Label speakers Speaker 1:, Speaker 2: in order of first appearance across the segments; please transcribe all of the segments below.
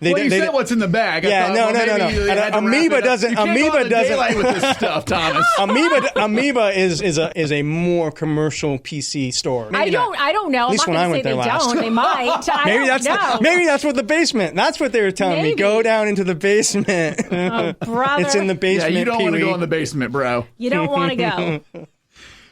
Speaker 1: no.
Speaker 2: You said what's in the bag.
Speaker 1: No. Amoeba doesn't. Amoeba doesn't.
Speaker 2: With this stuff, Thomas.
Speaker 1: Amoeba is a more commercial PC store.
Speaker 3: I don't know.
Speaker 1: At least when I went there last.
Speaker 3: They might.
Speaker 1: Maybe that's what the basement. That's what they were telling me. Go down into the basement.
Speaker 3: Oh, brother.
Speaker 1: It's in the basement.
Speaker 2: Yeah, you don't want to go in the basement, bro.
Speaker 3: You don't want to go.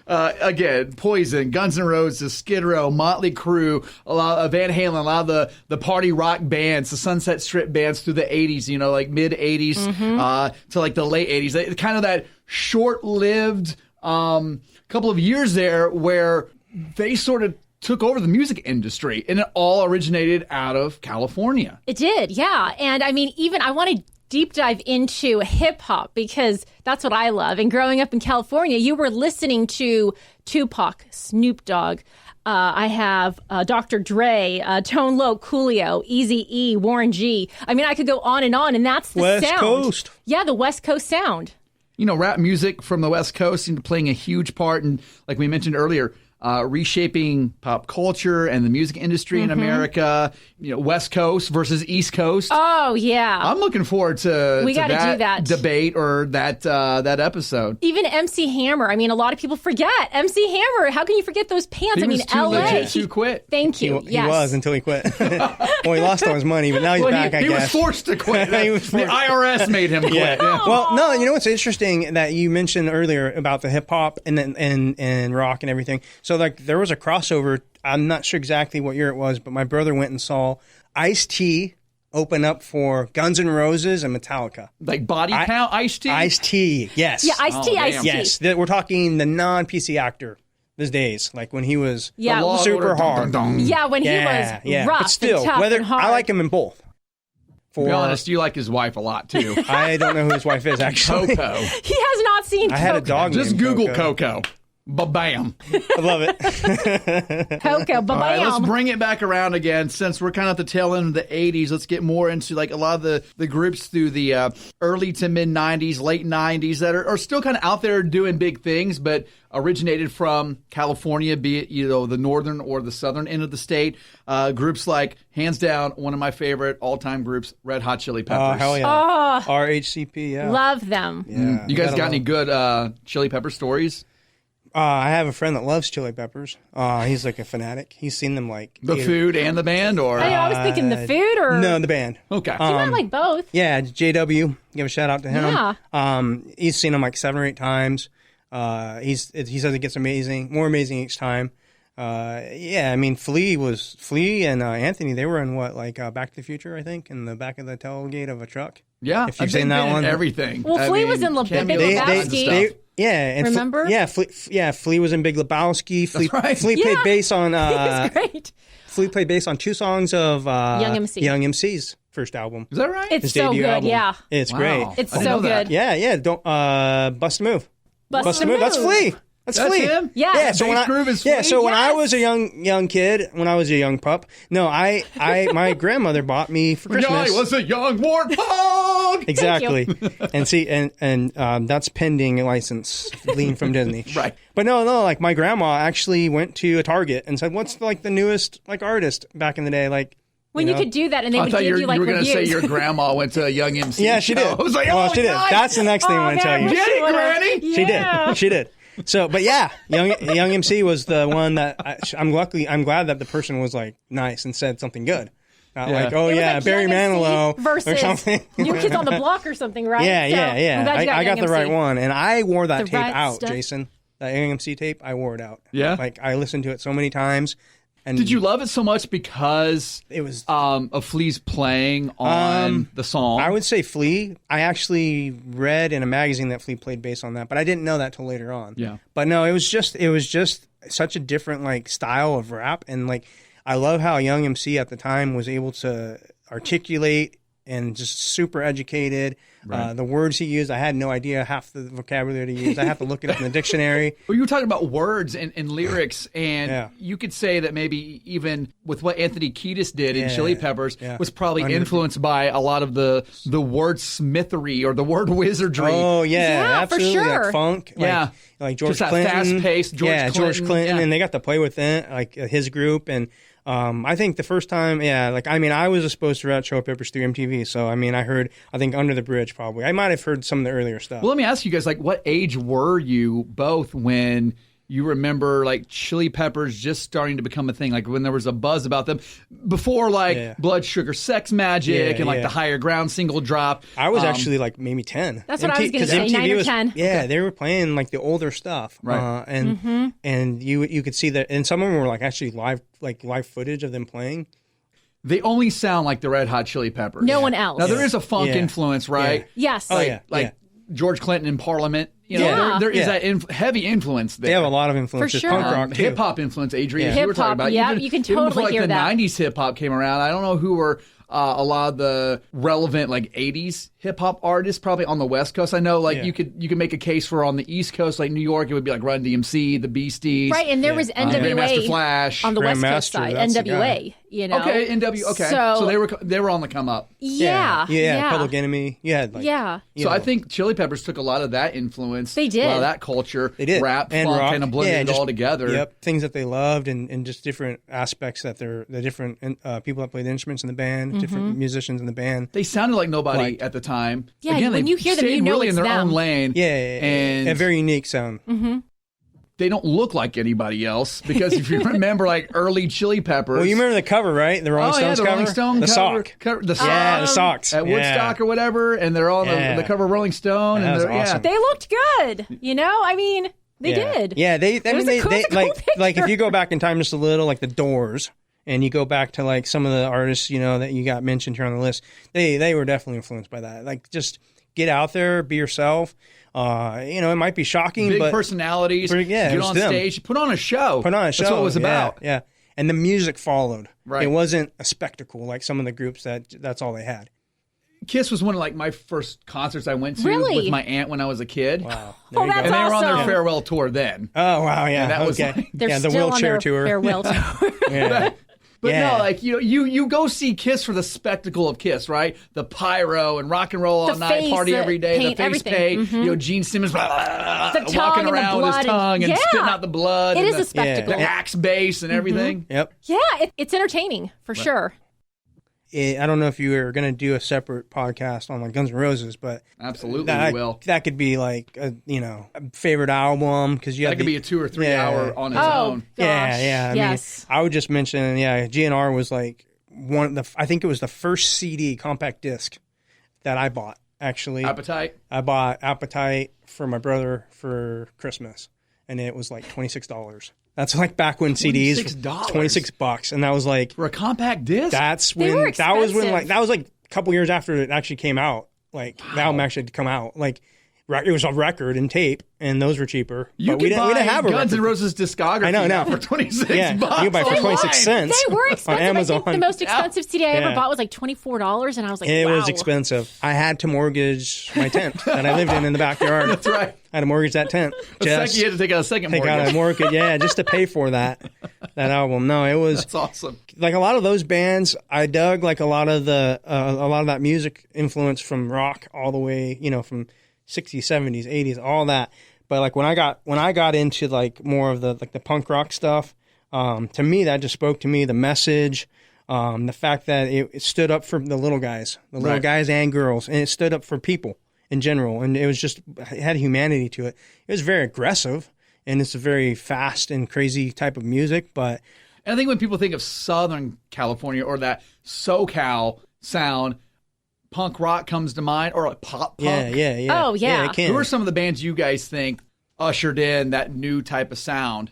Speaker 2: Again, Poison, Guns N' Roses, Skid Row, Motley Crue, Van Halen, a lot of the party rock bands, the Sunset Strip bands through the 80s, like mid 80s to like the late 80s. Kind of that short-lived couple of years there where they sort of took over the music industry, and it all originated out of California.
Speaker 3: It did, yeah. And I mean, even I want to deep dive into hip hop because that's what I love. And growing up in California, you were listening to Tupac, Snoop Dogg. I have Dr. Dre, Tone Loc, Coolio, Eazy-E, Warren G. I mean, I could go on, and that's the
Speaker 1: West
Speaker 3: sound.
Speaker 1: Coast.
Speaker 3: Yeah, the West Coast sound.
Speaker 2: Rap music from the West Coast playing a huge part in, like we mentioned earlier, reshaping pop culture and the music industry in America. West Coast versus East Coast.
Speaker 3: Oh yeah,
Speaker 2: I'm looking forward to
Speaker 3: do that
Speaker 2: debate or that episode.
Speaker 3: Even MC Hammer. I mean, a lot of people forget MC Hammer. How can you forget those pants?
Speaker 2: He was too
Speaker 3: LA.
Speaker 2: legit to quit.
Speaker 3: Thank you.
Speaker 1: He was until he quit. Well, he lost all his money, but now he's back. I guess
Speaker 2: he was forced to quit. The IRS made him quit.
Speaker 1: Yeah. Well, no. You know what's interesting that you mentioned earlier about the hip hop and rock and everything. So like there was a crossover. I'm not sure exactly what year it was, but my brother went and saw Ice-T open up for Guns N' Roses and Metallica.
Speaker 2: Like Body Count Ice-T?
Speaker 1: Ice-T, yes.
Speaker 3: Yeah, Ice-T, Ice-T.
Speaker 1: Yes, we're talking the non-PC actor these days, like when he was super hard.
Speaker 3: Yeah, when he was rough
Speaker 1: but still,
Speaker 3: and tough and hard.
Speaker 1: I like him in both.
Speaker 2: To be honest, you like his wife a lot, too.
Speaker 1: I don't know who his wife is, actually.
Speaker 2: Coco.
Speaker 3: He has not seen Coco.
Speaker 1: I had a dog
Speaker 2: Just
Speaker 1: named
Speaker 2: Google
Speaker 1: Coco.
Speaker 2: Ba-bam.
Speaker 1: I love it.
Speaker 3: Coco, ba-bam.
Speaker 2: All right, let's bring it back around again. Since we're kind of at the tail end of the 80s, let's get more into like a lot of the groups through the early to mid 90s, late 90s that are still kind of out there doing big things, but originated from California, be it the northern or the southern end of the state. Groups like, hands down, one of my favorite all-time groups, Red Hot Chili Peppers.
Speaker 1: Oh, hell yeah. RHCP, yeah.
Speaker 3: Love them.
Speaker 1: Yeah.
Speaker 2: You guys got any good Chili Pepper stories?
Speaker 1: I have a friend that loves Chili Peppers. He's like a fanatic. He's seen them like
Speaker 2: the food and the band, or
Speaker 3: I was thinking the food, or
Speaker 1: no, the band.
Speaker 2: Okay,
Speaker 3: you might like both.
Speaker 1: Yeah, JW. Give a shout out to him.
Speaker 3: Yeah.
Speaker 1: He's seen them like 7 or 8 times. He says it gets more amazing each time. I mean, Flea and Anthony. They were in Back to the Future, I think, in the back of the tailgate of a truck.
Speaker 2: Yeah,
Speaker 1: if you've seen that one,
Speaker 2: everything.
Speaker 3: Well, Flea was in Big Lebowski.
Speaker 1: And
Speaker 3: remember?
Speaker 1: Flea was in Big Lebowski. Flea played bass on.
Speaker 3: He's great.
Speaker 1: Flea played bass on 2 songs of
Speaker 3: Young MC's
Speaker 1: first album.
Speaker 2: Is that right?
Speaker 3: It's
Speaker 1: His
Speaker 3: so
Speaker 1: debut
Speaker 3: good.
Speaker 1: album.
Speaker 3: Yeah,
Speaker 1: it's great.
Speaker 3: It's so good.
Speaker 1: Yeah. Don't Bust a Move.
Speaker 3: Bust a Move.
Speaker 1: That's Flea. That's Flea.
Speaker 2: Him?
Speaker 3: Yeah.
Speaker 1: So when I was a young kid, when I was a young pup, my grandmother bought me for Christmas.
Speaker 2: I was a young warthog.
Speaker 1: Exactly. and that's pending a license lean from Disney.
Speaker 2: Right.
Speaker 1: But no, like my grandma actually went to a Target and said, "What's the newest artist back in the day?" Like
Speaker 3: when you could do that, and they would give you
Speaker 2: you were going to
Speaker 3: reviews.
Speaker 2: say your grandma went to a Young MC.
Speaker 1: Yeah, she did.
Speaker 2: I was like,
Speaker 1: she did.
Speaker 2: Nice.
Speaker 1: That's the next thing I want to tell you.
Speaker 2: Get it, Granny.
Speaker 3: Yeah.
Speaker 1: She did. So, but yeah, Young MC was the one that I'm glad that the person was like nice and said something good. Not like, Barry Manilow
Speaker 3: versus
Speaker 1: or something.
Speaker 3: New Kids on the Block or something, right?
Speaker 1: Yeah. I got the right one, and I wore that tape
Speaker 3: right
Speaker 1: out,
Speaker 3: stuff.
Speaker 1: Jason. That Young MC tape, I wore it out.
Speaker 2: Yeah,
Speaker 1: like I listened to it so many times. And
Speaker 2: did you love it so much because
Speaker 1: it was
Speaker 2: of Flea's playing on the song?
Speaker 1: I would say Flea. I actually read in a magazine that Flea played bass on that, but I didn't know that till later on.
Speaker 2: Yeah.
Speaker 1: But no, it was just such a different style of rap, and I love how Young MC at the time was able to articulate and just super educated. Right. The words he used, I had no idea half the vocabulary he used. I have to look it up in the dictionary.
Speaker 2: Well, you were talking about words and lyrics, and you could say that maybe even with what Anthony Kiedis did in Chili Peppers was probably influenced by a lot of the wordsmithery or the word wizardry.
Speaker 1: Oh, yeah, absolutely.
Speaker 3: For sure.
Speaker 1: Like funk. Like George
Speaker 2: Just
Speaker 1: Clinton.
Speaker 2: That fast-paced George Clinton.
Speaker 1: George Clinton. And they got to play with it, like his group. And I think the first time, I was exposed to Red Hot Chili Peppers through MTV. So, I heard, Under the Bridge probably. I might have heard some of the earlier stuff.
Speaker 2: Well, let me ask you guys, like, what age were you both when you remember, like, Chili Peppers just starting to become a thing? Like, when there was a buzz about them before, like, Blood Sugar Sex Magic and, like, the Higher Ground single drop.
Speaker 1: I was actually, like, maybe 10.
Speaker 3: That's what I was going to say,
Speaker 1: MTV
Speaker 3: 9 or 10.
Speaker 1: Yeah, they were playing, like, the older stuff.
Speaker 2: Right.
Speaker 1: And you could see that, and some of them were, like, actually live footage of them playing.
Speaker 2: They only sound like the Red Hot Chili Peppers.
Speaker 3: No one else.
Speaker 2: Now, there is a funk influence, right?
Speaker 3: Yes.
Speaker 2: Like George Clinton in Parliament. You know, there is that heavy influence there.
Speaker 1: They have a lot of influence.
Speaker 3: For sure.
Speaker 1: Punk rock, too.
Speaker 2: Hip hop influence, Adri, as you were talking about.
Speaker 3: Yeah, you can totally
Speaker 2: even before,
Speaker 3: hear
Speaker 2: the
Speaker 3: that.
Speaker 2: 90s hip hop came around. I don't know who were a lot of the relevant, like, 80s hip hop artists probably on the West Coast. I know, like, you could make a case for on the East Coast, like New York, it would be like Run DMC, the Beasties.
Speaker 3: Right, and there was NWA
Speaker 2: Grandmaster Flash
Speaker 3: on the West Coast
Speaker 1: Grandmaster,
Speaker 3: side.
Speaker 1: that's the
Speaker 3: NWA, you know.
Speaker 2: Okay, Okay. So they were on the come up.
Speaker 3: Yeah.
Speaker 1: Public Enemy.
Speaker 2: So I think Chili Peppers took a lot of that influence.
Speaker 3: They did.
Speaker 2: A lot of that culture.
Speaker 1: They did.
Speaker 2: Rap,
Speaker 1: and
Speaker 2: funk,
Speaker 1: rock.
Speaker 2: kind of blended it all together.
Speaker 1: Yep, things that they loved and just different aspects that the different people that played instruments in the band, different musicians in the band.
Speaker 2: They sounded like nobody at the time.
Speaker 3: Yeah,
Speaker 2: Again,
Speaker 3: when
Speaker 2: they
Speaker 3: you hear them,
Speaker 2: stayed
Speaker 3: you know
Speaker 2: really
Speaker 3: it's
Speaker 2: in their
Speaker 3: them.
Speaker 2: own lane.
Speaker 1: And a very unique sound.
Speaker 2: They don't look like anybody else because if you remember, like, early Chili Peppers.
Speaker 1: Well, you remember the cover, right? The Rolling Stones
Speaker 2: the
Speaker 1: cover?
Speaker 2: Rolling Stone
Speaker 1: the
Speaker 2: cover.
Speaker 1: sock.
Speaker 2: The sock.
Speaker 1: Yeah, the socks.
Speaker 2: At Woodstock or whatever, and they're on the cover of Rolling Stone.
Speaker 1: That
Speaker 2: And
Speaker 1: was
Speaker 2: they're,
Speaker 1: awesome.
Speaker 3: They looked good, you know? I mean, they did.
Speaker 1: Yeah, they
Speaker 3: It was a cool
Speaker 1: like
Speaker 3: picture.
Speaker 1: if you go back in time just a little, like the Doors, and you go back to like some of the artists, you know, that you got mentioned here on the list, they were definitely influenced by that. Like, just get out there, be yourself. You know, it might be shocking,
Speaker 2: big
Speaker 1: but
Speaker 2: personalities.
Speaker 1: get
Speaker 2: on stage, put on a show.
Speaker 1: That's what
Speaker 2: it was about.
Speaker 1: Yeah. And the music followed.
Speaker 2: Right.
Speaker 1: It wasn't a spectacle like some of the groups that's all they had.
Speaker 2: Kiss was one of, like, my first concerts I went to
Speaker 3: Really?
Speaker 2: with my aunt when I was a kid.
Speaker 1: Wow.
Speaker 3: Oh, that's
Speaker 2: And they were on their
Speaker 3: awesome.
Speaker 2: farewell tour then.
Speaker 1: Oh wow, yeah.
Speaker 2: And that was
Speaker 1: okay.
Speaker 2: like-
Speaker 3: They're
Speaker 1: the
Speaker 3: still on
Speaker 1: wheelchair
Speaker 3: their
Speaker 1: tour.
Speaker 3: farewell tour.
Speaker 1: Yeah.
Speaker 2: But
Speaker 1: Yeah.
Speaker 2: no, like, you go see Kiss for the spectacle of Kiss, right? The pyro and rock and roll all
Speaker 3: The
Speaker 2: night,
Speaker 3: face,
Speaker 2: party
Speaker 3: the
Speaker 2: every day,
Speaker 3: paint,
Speaker 2: the face
Speaker 3: everything.
Speaker 2: paint. You know, Gene Simmons
Speaker 3: tongue
Speaker 2: walking
Speaker 3: and the
Speaker 2: around with his
Speaker 3: blood
Speaker 2: tongue and
Speaker 3: and-
Speaker 2: spitting
Speaker 3: yeah.
Speaker 2: out the blood.
Speaker 3: It
Speaker 2: and
Speaker 3: is
Speaker 2: the,
Speaker 3: a spectacle.
Speaker 2: the axe bass and everything.
Speaker 1: Yep.
Speaker 3: Yeah, it's entertaining for sure.
Speaker 1: I don't know if you were going to do a separate podcast on like Guns N' Roses, but
Speaker 2: Absolutely, we will.
Speaker 1: That could be like a favorite album because you
Speaker 2: That
Speaker 1: have
Speaker 2: could be a 2 or 3 hour on its
Speaker 3: Oh,
Speaker 2: own.
Speaker 3: gosh.
Speaker 1: I
Speaker 3: yes.
Speaker 1: mean, I would just mention, GNR was like one of the. I think it was the first CD compact disc that I bought. Actually,
Speaker 2: Appetite.
Speaker 1: I bought Appetite for my brother for Christmas, and it was like $26. That's like back when CDs
Speaker 2: $26?
Speaker 1: $26, and that was like
Speaker 2: For a compact disc?
Speaker 1: that's
Speaker 3: They
Speaker 1: when
Speaker 3: were
Speaker 1: that was when
Speaker 3: expensive.
Speaker 1: that was like a couple years after it actually came out. Like the album actually had come out. Like it was a record and tape, and those were cheaper.
Speaker 2: You
Speaker 1: but
Speaker 2: could
Speaker 1: we didn't have a
Speaker 2: Guns N'
Speaker 1: record.
Speaker 2: Roses discography
Speaker 1: I know,
Speaker 2: now
Speaker 1: no.
Speaker 2: for $26.
Speaker 1: Yeah, you can buy it for
Speaker 2: online.
Speaker 1: 26 cents.
Speaker 3: They were expensive.
Speaker 1: on Amazon.
Speaker 3: I think the most expensive CD I ever
Speaker 1: Yeah.
Speaker 3: bought was like $24, and I was like,
Speaker 1: It
Speaker 3: wow.
Speaker 1: was expensive. I had to mortgage my tent that I lived in the backyard.
Speaker 2: That's right.
Speaker 1: I had to mortgage that tent.
Speaker 2: You had to take out a second
Speaker 1: Take out a
Speaker 2: mortgage.
Speaker 1: mortgage, just to pay for that album. No, it was
Speaker 2: That's awesome.
Speaker 1: like a lot of those bands. I dug like a lot of that music influence from rock all the way, from 60s, 70s, 80s, all that. But like when I got into like more of the punk rock stuff, to me that just spoke to me, the message, the fact that it stood up for the little guys,
Speaker 2: Right.
Speaker 1: guys and girls, and it stood up for people in general, and it had humanity to it. It was very aggressive, and it's a very fast and crazy type of music, but
Speaker 2: And I think when people think of Southern California or that SoCal sound, punk rock comes to mind, or like pop punk.
Speaker 1: yeah.
Speaker 3: Oh, yeah.
Speaker 1: it can.
Speaker 2: Who are some of the bands you guys think ushered in that new type of sound?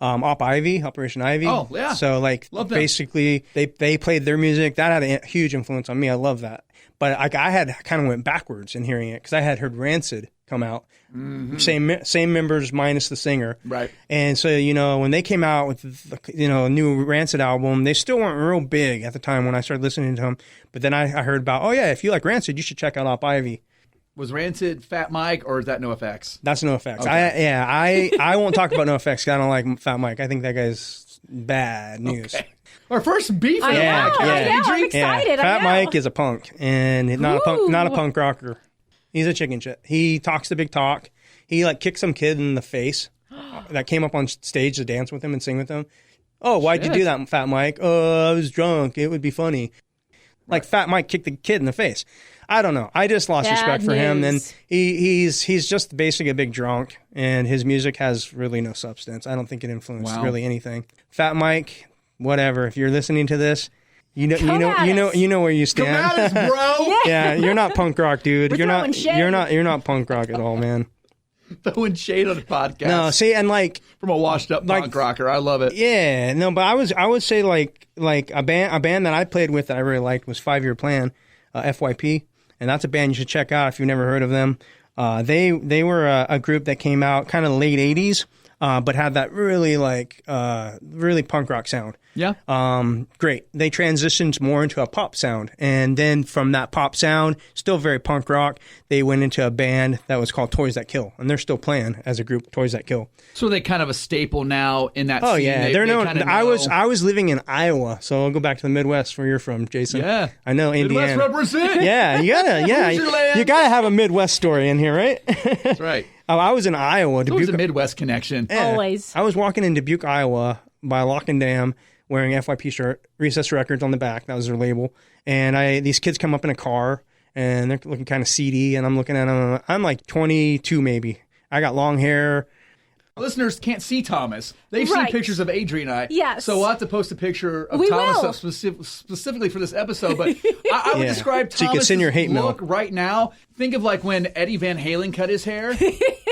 Speaker 1: Operation Ivy.
Speaker 2: Oh, yeah.
Speaker 1: So like
Speaker 2: Love them.
Speaker 1: basically they played their music. That had a huge influence on me. I love that. But I had kind of went backwards in hearing it because I had heard Rancid come out. Mm-hmm. Same members minus the singer.
Speaker 2: Right.
Speaker 1: And so, when they came out with a new Rancid album, they still weren't real big at the time when I started listening to them. But then I heard about, oh yeah, if you like Rancid, you should check out Op Ivy.
Speaker 2: Was Rancid Fat Mike, or is that NOFX?
Speaker 1: That's NOFX.
Speaker 2: Okay.
Speaker 1: I won't talk about NOFX because I don't like Fat Mike. I think that guy's bad news.
Speaker 2: Okay. Our first beef.
Speaker 3: I know,
Speaker 1: Yeah,
Speaker 3: I
Speaker 1: yeah.
Speaker 3: know. I'm excited. I
Speaker 1: Fat
Speaker 3: know.
Speaker 1: Mike is a punk, and not a
Speaker 3: Ooh.
Speaker 1: punk rocker. He's a chicken shit. He talks the big talk. He like kicked some kid in the face that came up on stage to dance with him and sing with him. Oh, why'd you do that, Fat Mike? Oh, I was drunk. It would be funny. Like Fat Mike kicked the kid in the face. I don't know. I just lost respect for him. And he's just basically a big drunk, and his music has really no substance. I don't think it influenced really anything. Fat Mike, whatever. If you're listening to this, you know where you stand.
Speaker 2: Come at us, bro.
Speaker 1: Yeah, you're not punk rock, dude. You're not punk rock at all, man.
Speaker 2: Throwing shade on the podcast.
Speaker 1: No, see, and like
Speaker 2: from a washed up punk rocker, I love it.
Speaker 1: Yeah, no, but I would say like a band that I played with that I really liked was 5 Year Plan, FYP, and that's a band you should check out if you've never heard of them. They were a group that came out kind of late '80s, but had that really really punk rock sound.
Speaker 2: Yeah.
Speaker 1: Great. They transitioned more into a pop sound. And then from that pop sound, still very punk rock, they went into a band that was called Toys That Kill. And they're still playing as a group, Toys That Kill.
Speaker 2: So are they kind of a staple now in that scene?
Speaker 1: Oh, yeah. They're known.
Speaker 2: Kind of
Speaker 1: I was living in Iowa, so I'll go back to the Midwest where you're from, Jason.
Speaker 2: Yeah.
Speaker 1: I know, Indiana.
Speaker 2: Midwest represent.
Speaker 1: Yeah, you gotta have a Midwest story in here, right?
Speaker 2: That's right.
Speaker 1: I was in Iowa.
Speaker 2: It was a Midwest connection.
Speaker 1: Yeah.
Speaker 3: Always.
Speaker 1: I was walking in Dubuque, Iowa by Lock and Dam, wearing FYP shirt, Recess Records on the back. That was their label. And these kids come up in a car, and they're looking kind of seedy, and I'm looking at them. I'm like 22 maybe. I got long hair.
Speaker 2: Listeners can't see Thomas. They've seen pictures of Adri and I.
Speaker 3: Yes.
Speaker 2: So we'll have to post a picture of Thomas up specifically for this episode. But I would describe Thomas'
Speaker 1: so you can send your hate
Speaker 2: look
Speaker 1: mail.
Speaker 2: right now. Think of like when Eddie Van Halen cut his hair.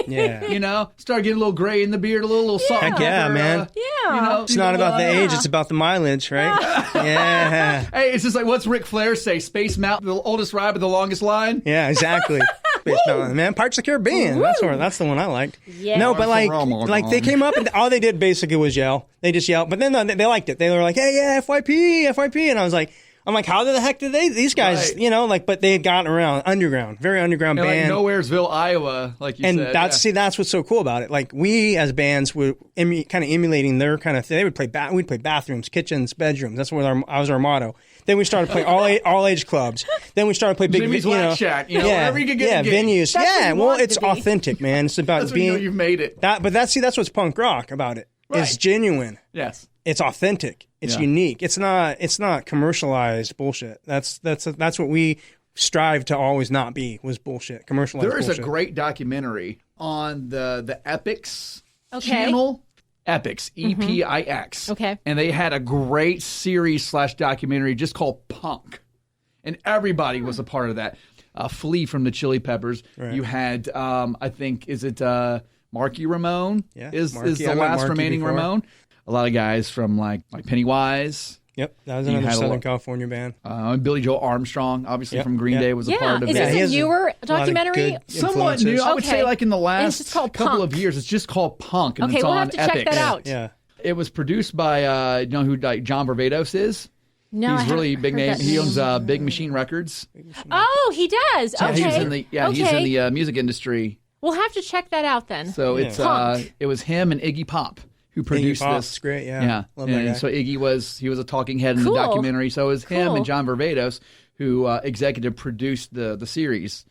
Speaker 1: Yeah.
Speaker 2: You know, started getting a little gray in the beard, a little salt.
Speaker 1: Heck yeah, man.
Speaker 3: Yeah.
Speaker 2: You know,
Speaker 1: It's not about the age, it's about the mileage, right? Yeah.
Speaker 2: Hey, it's just like, what's Ric Flair say? Space Mountain, the oldest ride with the longest line?
Speaker 1: Yeah, exactly. Space Mountain, man. Pirates of the Caribbean. That's the one I liked.
Speaker 3: Yeah.
Speaker 1: No, but like they came up and all they did basically was yell. They just yelled. But then they liked it. They were like, hey, yeah, FYP. And I'm like, how the heck did these guys, but they had gotten around, very underground band.
Speaker 2: Like Nowheresville, Iowa, like you said.
Speaker 1: And that's what's so cool about it. Like we as bands were kind of emulating their kind of thing. We'd play bathrooms, kitchens, bedrooms. That's what was our motto. Then we started playing all age clubs. Then we started playing big,
Speaker 2: Jimmy's Wax Shack, wherever you could get a gig.
Speaker 1: Venues.
Speaker 3: That's
Speaker 1: well, it's authentic, man. It's about
Speaker 2: that's
Speaker 1: being.
Speaker 2: When you've made it.
Speaker 1: But that's what's punk rock about it.
Speaker 2: Right.
Speaker 1: It's genuine.
Speaker 2: Yes.
Speaker 1: It's authentic. It's unique. It's not commercialized bullshit. That's what we strive to always not be, was bullshit. Commercialized bullshit.
Speaker 2: There is a great documentary on the Epix channel. Epix, EPIX.
Speaker 3: Okay.
Speaker 2: And they had a great series / documentary just called Punk. And everybody was a part of that. Flea from the Chili Peppers. Right. You had, I think, is it Marky Ramone?
Speaker 1: Yeah,
Speaker 2: is
Speaker 1: Marky.
Speaker 2: the last remaining
Speaker 1: before.
Speaker 2: Ramone. A lot of guys from like Pennywise.
Speaker 1: Yep, that was another Southern California band.
Speaker 2: Billy Joe Armstrong, obviously from Green Day, was a part of it.
Speaker 3: Is this a newer documentary?
Speaker 2: Somewhat new. I would say like in the last couple of years. It's just called Punk. And
Speaker 3: okay,
Speaker 2: it's
Speaker 3: we'll
Speaker 2: on
Speaker 3: have to
Speaker 2: Epix.
Speaker 3: check that out.
Speaker 1: Yeah.
Speaker 2: It was produced by, you know who John Barbados is?
Speaker 3: No,
Speaker 2: he's really big name. He owns Big Machine Records.
Speaker 3: Oh, he does.
Speaker 2: Yeah,
Speaker 3: okay.
Speaker 2: he's in the music industry.
Speaker 3: We'll have to check that out then.
Speaker 2: So it's it was him and Iggy Pop who produced this.
Speaker 1: It's great, yeah.
Speaker 2: Love that guy. So Iggy was a talking head in the documentary. So it was him and John Barbados who executive produced the series.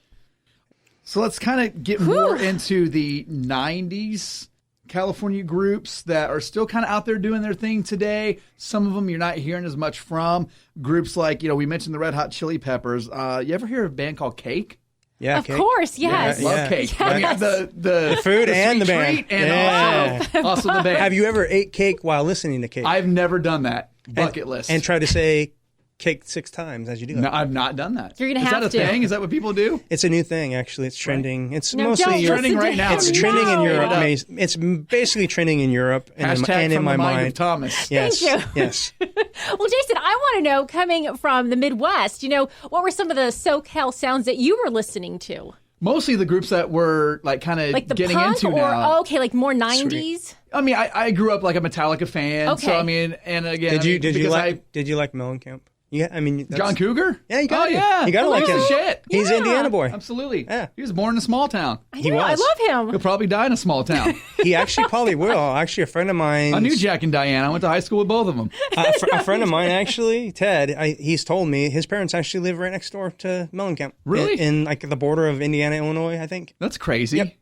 Speaker 2: So let's kind of get more into the 90s California groups that are still kind of out there doing their thing today. Some of them you're not hearing as much from. Groups like, we mentioned the Red Hot Chili Peppers. You ever hear of a band called Cake?
Speaker 1: Yeah,
Speaker 3: of course, yes.
Speaker 2: Love Cake.
Speaker 3: Yes.
Speaker 2: I mean, the
Speaker 1: food and the
Speaker 2: sweet
Speaker 1: band.
Speaker 2: treat and also the band.
Speaker 1: Have you ever ate cake while listening to Cake?
Speaker 2: I've never done that. Bucket list.
Speaker 1: And try to say cake 6 times as you do it.
Speaker 2: No, I've not done that.
Speaker 3: You're going to have to.
Speaker 2: Is that a thing? Is that what people do?
Speaker 1: It's a new thing, actually. It's trending. It's mostly
Speaker 2: it's trending right now.
Speaker 1: It's trending in Europe. It's basically trending in Europe and in my mind.
Speaker 2: Of Thomas.
Speaker 1: Yes.
Speaker 3: Thank you.
Speaker 1: Yes.
Speaker 3: Well, Jason, I want to know, coming from the Midwest, what were some of the SoCal sounds that you were listening to?
Speaker 2: Mostly the groups that were kind of
Speaker 3: like the
Speaker 2: getting
Speaker 3: punk
Speaker 2: into now.
Speaker 3: Like more 90s?
Speaker 1: Sweet.
Speaker 2: I mean, I grew up like a Metallica fan.
Speaker 3: Okay.
Speaker 2: So I mean, and again,
Speaker 1: did you like Mellencamp? Yeah, I mean,
Speaker 2: John Cougar?
Speaker 1: Yeah, you got
Speaker 2: yeah.
Speaker 1: You got to like him.
Speaker 2: Shit.
Speaker 1: He's an Indiana boy.
Speaker 2: Absolutely.
Speaker 1: Yeah.
Speaker 2: He was born in a small town.
Speaker 1: He was.
Speaker 3: I love him.
Speaker 2: He'll probably die in a small town.
Speaker 1: He actually probably will. Actually, a friend of mine.
Speaker 2: I knew Jack and Diane. I went to high school with both of them.
Speaker 1: A friend of mine, actually, Ted, he's told me his parents actually live right next door to Mellencamp.
Speaker 2: Really?
Speaker 1: In like the border of Indiana, Illinois, I think.
Speaker 2: That's crazy.
Speaker 1: Yep.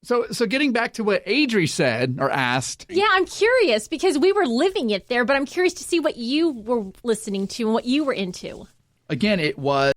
Speaker 2: So getting back to what Adri said or asked.
Speaker 3: Yeah, I'm curious because we were living it there, but I'm curious to see what you were listening to and what you were into.
Speaker 2: Again, it was